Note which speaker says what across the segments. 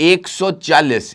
Speaker 1: 140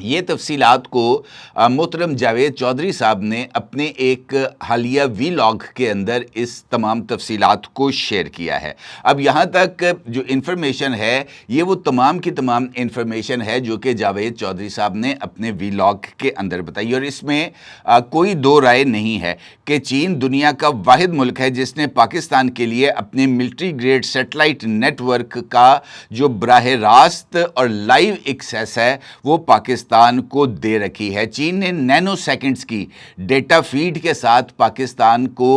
Speaker 1: یہ تفصیلات کو محترم جاوید چودھری صاحب نے اپنے ایک حالیہ وی لاگ کے اندر اس تمام تفصیلات کو شیئر کیا ہے۔ اب یہاں تک جو انفارمیشن ہے یہ وہ تمام کی تمام انفارمیشن ہے جو کہ جاوید چودھری صاحب نے اپنے وی لاگ کے اندر بتائی، اور اس میں کوئی دو رائے نہیں ہے کہ چین دنیا کا واحد ملک ہے جس نے پاکستان کے لیے اپنے military grade satellite network کا جو براہ راست اور لائیو ایکسیس ہے وہ پاکستان کو دے رکھی ہے۔ چین نے نینو سیکنڈز کی ڈیٹا فیڈ کے ساتھ پاکستان کو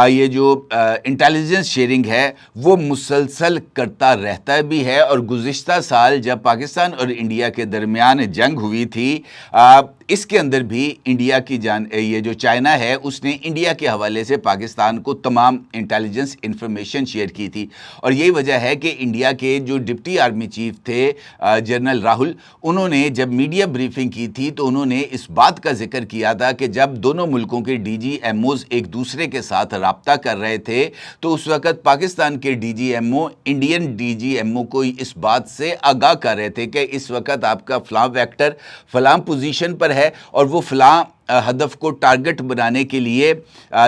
Speaker 1: یہ جو انٹیلیجنس شیئرنگ ہے وہ مسلسل کرتا رہتا بھی ہے، اور گزشتہ سال جب پاکستان اور انڈیا کے درمیان جنگ ہوئی تھی اس کے اندر بھی انڈیا کی یہ جو چائنا ہے اس نے انڈیا کے حوالے سے پاکستان کو تمام انٹیلیجنس انفارمیشن شیئر کی تھی، اور یہی وجہ ہے کہ انڈیا کے جو ڈپٹی آرمی چیف تھے جنرل راہل، انہوں نے جب میڈیا بریفنگ کی تھی تو انہوں نے اس بات کا ذکر کیا تھا کہ جب دونوں ملکوں کے ڈی جی ایم اوز ایک دوسرے کے ساتھ رابطہ کر رہے تھے تو اس وقت پاکستان کے D G M O Indian D G M O کو اس بات سے آگاہ کر رہے تھے کہ اس وقت آپ کا فلاں ویکٹر فلاں پوزیشن پر ہے اور وہ فلاں ہدف کو ٹارگٹ بنانے کے لیے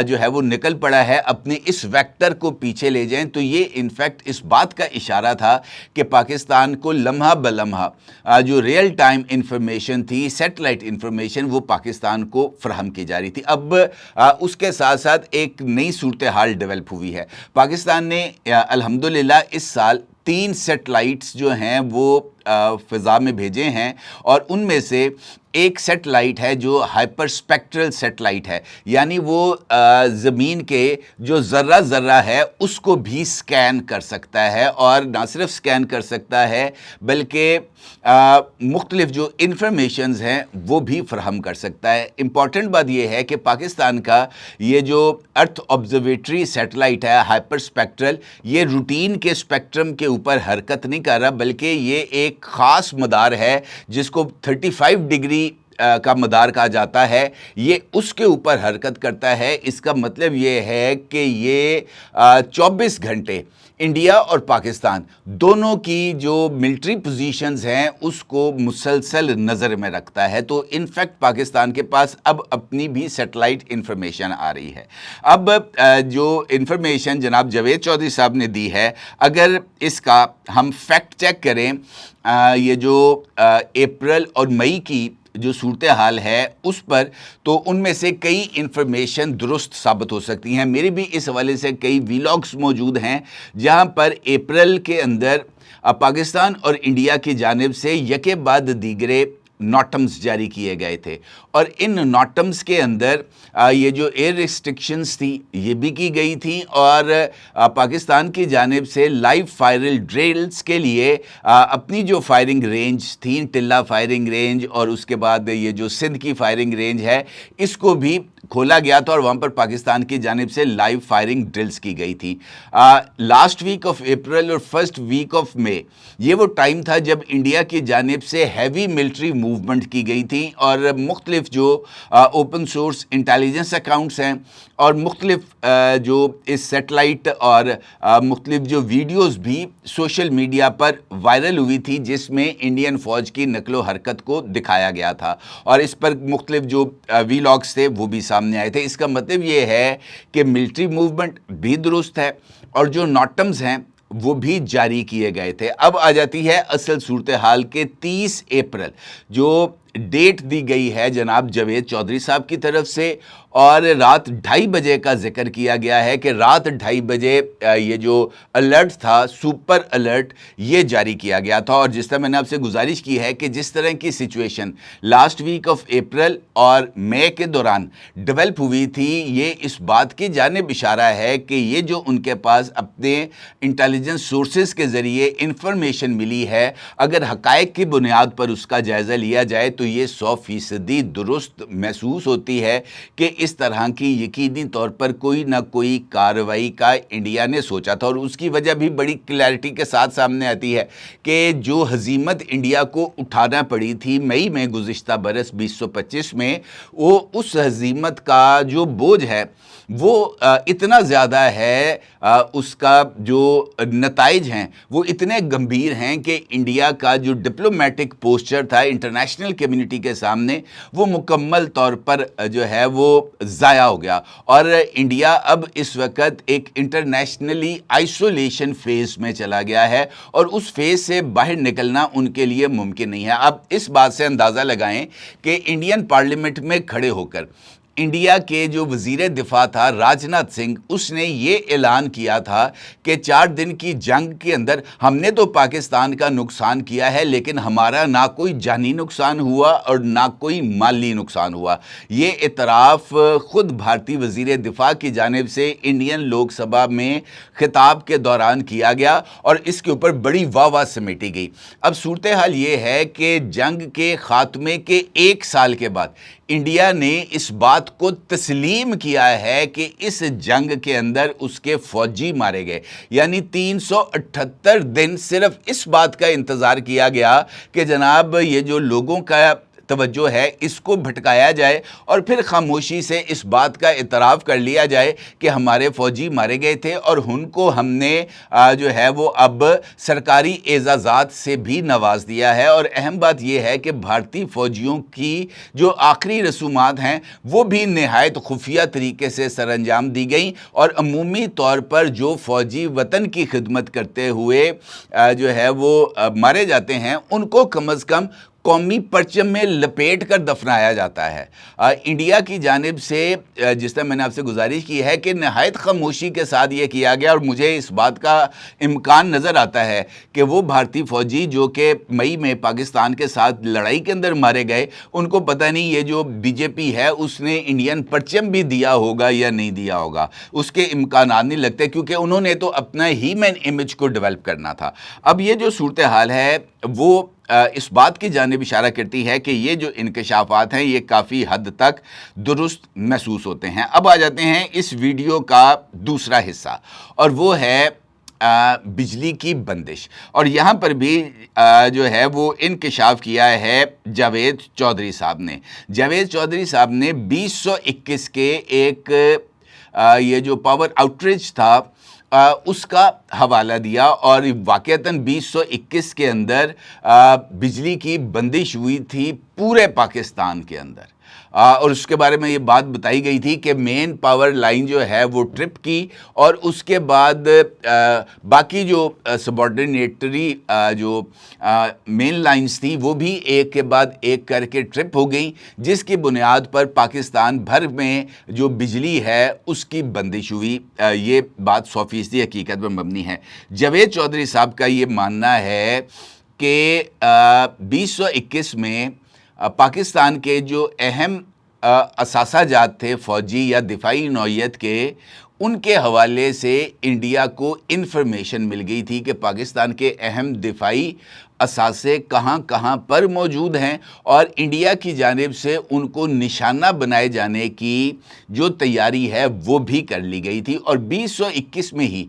Speaker 1: جو ہے وہ نکل پڑا ہے، اپنے اس ویکٹر کو پیچھے لے جائیں۔ تو یہ انفیکٹ اس بات کا اشارہ تھا کہ پاکستان کو لمحہ بلمحہ جو ریئل ٹائم انفارمیشن تھی، سیٹلائٹ انفارمیشن، وہ پاکستان کو فراہم کی جا رہی تھی۔ اب اس کے ساتھ ساتھ ایک نئی صورتحال ڈیولپ ہوئی ہے۔ پاکستان نے الحمدللہ اس سال 3 سیٹلائٹس جو ہیں وہ فضا میں بھیجے ہیں، اور ان میں سے ایک سیٹلائٹ ہے جو ہائپر اسپیکٹرل سیٹلائٹ ہے، یعنی وہ زمین کے جو ذرہ ذرہ ہے اس کو بھی سکین کر سکتا ہے، اور نہ صرف سکین کر سکتا ہے بلکہ مختلف جو انفارمیشنز ہیں وہ بھی فراہم کر سکتا ہے۔ امپورٹنٹ بات یہ ہے کہ پاکستان کا یہ جو ارتھ آبزرویٹری سیٹلائٹ ہے ہائپر اسپیکٹرل، یہ روٹین کے اسپیکٹرم کے اوپر حرکت نہیں کر رہا، بلکہ یہ ایک خاص مدار ہے جس کو 35 ڈگری کا مدار کہا جاتا ہے، یہ اس کے اوپر حرکت کرتا ہے۔ اس کا مطلب یہ ہے کہ یہ 24 گھنٹے انڈیا اور پاکستان دونوں کی جو ملٹری پوزیشنز ہیں اس کو مسلسل نظر میں رکھتا ہے۔ تو انفیکٹ پاکستان کے پاس اب اپنی بھی سیٹلائٹ انفارمیشن آ رہی ہے۔ اب جو انفارمیشن جناب جاوید چودھری صاحب نے دی ہے، اگر اس کا ہم فیکٹ چیک کریں یہ جو اپریل اور مئی کی جو صورتحال ہے اس پر، تو ان میں سے کئی انفارمیشن درست ثابت ہو سکتی ہیں۔ میرے بھی اس حوالے سے کئی ویلاگز موجود ہیں جہاں پر اپریل کے اندر پاکستان اور انڈیا کی جانب سے یکے بعد دیگرے نوٹمز جاری کیے گئے تھے، اور ان نوٹمز کے اندر یہ جو ایئر ریسٹرکشنز تھی یہ بھی کی گئی تھی، اور پاکستان کی جانب سے لائیو فائرل ڈرلز کے لیے اپنی جو فائرنگ رینج تھی، ٹلہ فائرنگ رینج، اور اس کے بعد یہ جو سندھ کی فائرنگ رینج ہے اس کو بھی کھولا گیا تھا، اور وہاں پر پاکستان کی جانب سے لائیو فائرنگ ڈرلز کی گئی تھی۔ لاسٹ ویک آف اپریل اور فرسٹ ویک آف مئی یہ وہ ٹائم تھا جب انڈیا کی جانب سے ہیوی ملٹری موومنٹ کی گئی تھی، اور مختلف جو اوپن سورس انٹیلیجنس اکاؤنٹس ہیں اور مختلف جو اس سیٹلائٹ اور مختلف جو ویڈیوز بھی سوشل میڈیا پر وائرل ہوئی تھی جس میں انڈین فوج کی نقل و حرکت کو دکھایا گیا تھا، اور اس پر مختلف جو ویلاگز تھے وہ بھی سامنے آئے تھے۔ اس کا مطلب یہ ہے کہ ملٹری موومنٹ بھی درست ہے اور جو نوٹمز ہیں وہ بھی جاری کیے گئے تھے۔ اب آ جاتی ہے اصل صورتحال کے 30 اپریل جو ڈیٹ دی گئی ہے جناب جاوید چودھری صاحب کی طرف سے، اور رات 2:30 بجے کا ذکر کیا گیا ہے کہ رات 2:30 بجے یہ جو الرٹ تھا، سپر الرٹ، یہ جاری کیا گیا تھا۔ اور جس طرح میں نے آپ سے گزارش کی ہے کہ جس طرح کی situation last week of April اور مئی کے دوران ڈیولپ ہوئی تھی، یہ اس بات کی جانب اشارہ ہے کہ یہ جو ان کے پاس اپنے انٹیلیجنس سورسز کے ذریعے انفارمیشن ملی ہے، اگر حقائق کی بنیاد پر اس کا جائزہ لیا جائے تو یہ 100% درست محسوس ہوتی ہے کہ اس طرح کی یقینی طور پر کوئی نہ کوئی کارروائی کا انڈیا نے سوچا تھا، اور اس کی وجہ بھی بڑی کلیئرٹی کے ساتھ سامنے آتی ہے کہ جو ہزیمت انڈیا کو اٹھانا پڑی تھی مئی میں گزشتہ برس 2025 میں، وہ اس ہزیمت کا جو بوجھ ہے وہ اتنا زیادہ ہے، اس کا جو نتائج ہیں وہ اتنے گمبھیر ہیں کہ انڈیا کا جو ڈپلومیٹک پوسچر تھا انٹرنیشنل کمیونٹی کے سامنے وہ مکمل طور پر جو ہے وہ ضائع ہو گیا، اور انڈیا اب اس وقت ایک انٹرنیشنلی آئسولیشن فیز میں چلا گیا ہے، اور اس فیز سے باہر نکلنا ان کے لیے ممکن نہیں ہے۔ اب اس بات سے اندازہ لگائیں کہ انڈین پارلیمنٹ میں کھڑے ہو کر انڈیا کے جو وزیر دفاع تھا راجناتھ سنگھ، اس نے یہ اعلان کیا تھا کہ 4 دن کی جنگ کے اندر ہم نے تو پاکستان کا نقصان کیا ہے، لیکن ہمارا نہ کوئی جانی نقصان ہوا اور نہ کوئی مالی نقصان ہوا۔ یہ اعتراف خود بھارتی وزیر دفاع کی جانب سے انڈین لوک سبھا میں خطاب کے دوران کیا گیا، اور اس کے اوپر بڑی واہ واہ سمیٹی گئی۔ اب صورتحال یہ ہے کہ جنگ کے خاتمے کے 1 سال کے بعد انڈیا نے اس بات کو تسلیم کیا ہے کہ اس جنگ کے اندر اس کے فوجی مارے گئے، یعنی 378 دن صرف اس بات کا انتظار کیا گیا کہ جناب یہ جو لوگوں کا توجہ ہے اس کو بھٹکایا جائے، اور پھر خاموشی سے اس بات کا اعتراف کر لیا جائے کہ ہمارے فوجی مارے گئے تھے، اور ان کو ہم نے جو ہے وہ اب سرکاری اعزازات سے بھی نواز دیا ہے۔ اور اہم بات یہ ہے کہ بھارتی فوجیوں کی جو آخری رسومات ہیں وہ بھی نہایت خفیہ طریقے سے سر انجام دی گئیں، اور عمومی طور پر جو فوجی وطن کی خدمت کرتے ہوئے جو ہے وہ مارے جاتے ہیں ان کو کم از کم قومی پرچم میں لپیٹ کر دفنایا جاتا ہے۔ انڈیا کی جانب سے جس طرح میں نے آپ سے گزارش کی ہے کہ نہایت خاموشی کے ساتھ یہ کیا گیا، اور مجھے اس بات کا امکان نظر آتا ہے کہ وہ بھارتی فوجی جو کہ مئی میں پاکستان کے ساتھ لڑائی کے اندر مارے گئے، ان کو پتہ نہیں یہ جو بی جے پی ہے اس نے انڈین پرچم بھی دیا ہوگا یا نہیں دیا ہوگا، اس کے امکانات نہیں لگتے، کیونکہ انہوں نے تو اپنا ہی مین امیج کو ڈیولپ کرنا تھا۔ اب یہ جو صورتحال ہے وہ اس بات کی جانب اشارہ کرتی ہے کہ یہ جو انکشافات ہیں یہ کافی حد تک درست محسوس ہوتے ہیں۔ اب آ جاتے ہیں اس ویڈیو کا دوسرا حصہ، اور وہ ہے بجلی کی بندش، اور یہاں پر بھی جو ہے وہ انکشاف کیا ہے جاوید چودھری صاحب نے۔ جاوید چودھری صاحب نے 2021 کے ایک یہ جو پاور آؤٹریج تھا اس کا حوالہ دیا، اور واقعتاً 2021 کے اندر بجلی کی بندش ہوئی تھی پورے پاکستان کے اندر، اور اس کے بارے میں یہ بات بتائی گئی تھی کہ مین پاور لائن جو ہے وہ ٹرپ کی، اور اس کے بعد باقی جو سبارڈینیٹری جو مین لائنز تھی وہ بھی ایک کے بعد ایک کر کے ٹرپ ہو گئیں، جس کی بنیاد پر پاکستان بھر میں جو بجلی ہے اس کی بندش ہوئی۔ یہ بات 100% حقیقت پر مبنی ہے۔ جاوید چودھری صاحب کا یہ ماننا ہے کہ 2021 میں پاکستان کے جو اہم اثاثہ جات تھے فوجی یا دفاعی نوعیت کے، ان کے حوالے سے انڈیا کو انفارمیشن مل گئی تھی کہ پاکستان کے اہم دفاعی اثاثے کہاں کہاں پر موجود ہیں، اور انڈیا کی جانب سے ان کو نشانہ بنائے جانے کی جو تیاری ہے وہ بھی کر لی گئی تھی۔ اور 2021 میں ہی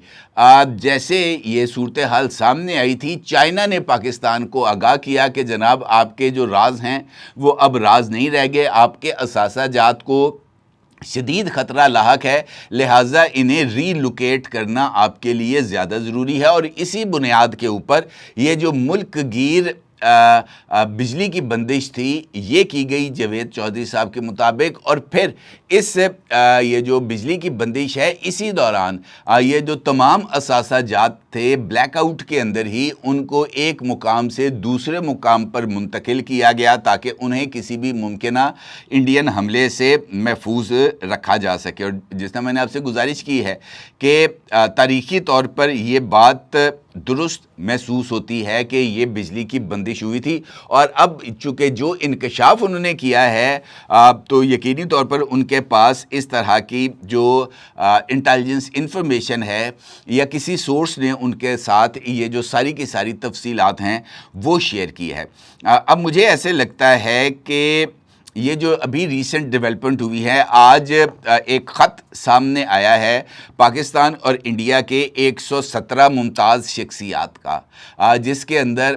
Speaker 1: جیسے یہ صورتحال سامنے آئی تھی، چائنا نے پاکستان کو آگاہ کیا کہ جناب آپ کے جو راز ہیں وہ اب راز نہیں رہ گئے، آپ کے اثاثہ جات کو شدید خطرہ لاحق ہے، لہٰذا انہیں ری لوکیٹ کرنا آپ کے لیے زیادہ ضروری ہے۔ اور اسی بنیاد کے اوپر یہ جو ملک گیر بجلی کی بندش تھی یہ کی گئی جاوید چودھری صاحب کے مطابق، اور پھر اس یہ جو بجلی کی بندش ہے اسی دوران یہ جو تمام اثاثہ جات تھے بلیک آؤٹ کے اندر ہی ان کو ایک مقام سے دوسرے مقام پر منتقل کیا گیا تاکہ انہیں کسی بھی ممکنہ انڈین حملے سے محفوظ رکھا جا سکے۔ اور جس طرح میں نے آپ سے گزارش کی ہے کہ تاریخی طور پر یہ بات درست محسوس ہوتی ہے کہ یہ بجلی کی بندش ہوئی تھی، اور اب چونکہ جو انکشاف انہوں نے کیا ہے تو یقینی طور پر ان کے پاس اس طرح کی جو انٹیلیجنس انفارمیشن ہے یا کسی سورس نے ان کے ساتھ یہ جو ساری کی ساری تفصیلات ہیں وہ شیئر کی ہے۔ اب مجھے ایسے لگتا ہے کہ یہ جو ابھی ریسنٹ ڈیولپمنٹ ہوئی ہے، آج ایک خط سامنے آیا ہے پاکستان اور انڈیا کے 117 ممتاز شخصیات کا، جس کے اندر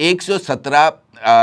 Speaker 1: 117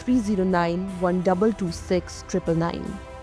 Speaker 2: 309 1226 999।